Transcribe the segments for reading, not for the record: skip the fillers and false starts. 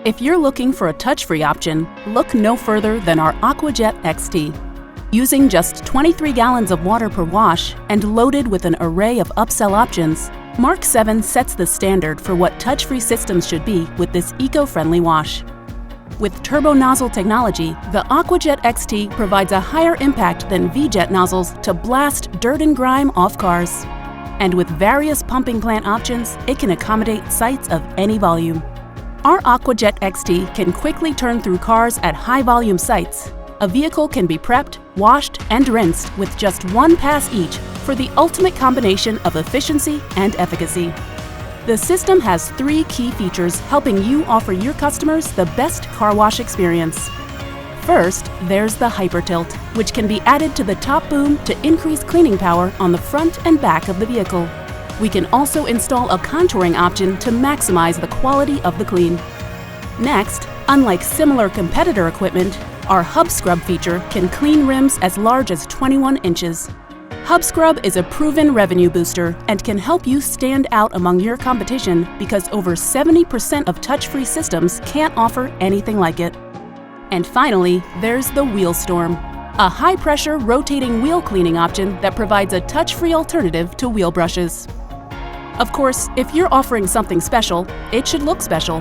If you're looking for a touch-free option, look no further than our AquaJet XT. Using just 23 gallons of water per wash and loaded with an array of upsell options, Mark 7 sets the standard for what touch-free systems should be with this eco-friendly wash. With turbo nozzle technology, the AquaJet XT provides a higher impact than V-Jet nozzles to blast dirt and grime off cars. And with various pumping plant options, it can accommodate sites of any volume. Our AquaJet XT can quickly turn through cars at high-volume sites. A vehicle can be prepped, washed, and rinsed with just one pass each for the ultimate combination of efficiency and efficacy. The system has 3 key features helping you offer your customers the best car wash experience. First, there's the HyperTilt, which can be added to the top boom to increase cleaning power on the front and back of the vehicle. We can also install a contouring option to maximize the quality of the clean. Next, unlike similar competitor equipment, our Hub Scrub feature can clean rims as large as 21 inches. Hub Scrub is a proven revenue booster and can help you stand out among your competition because over 70% of touch-free systems can't offer anything like it. And finally, there's the Wheel Storm, a high-pressure rotating wheel cleaning option that provides a touch-free alternative to wheel brushes. Of course, if you're offering something special, it should look special.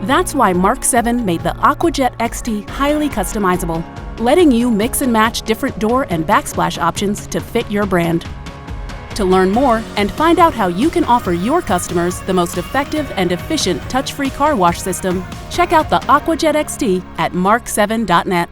That's why Mark 7 made the AquaJet XT highly customizable, letting you mix and match different door and backsplash options to fit your brand. To learn more and find out how you can offer your customers the most effective and efficient touch-free car wash system, check out the AquaJet XT at mark7.net.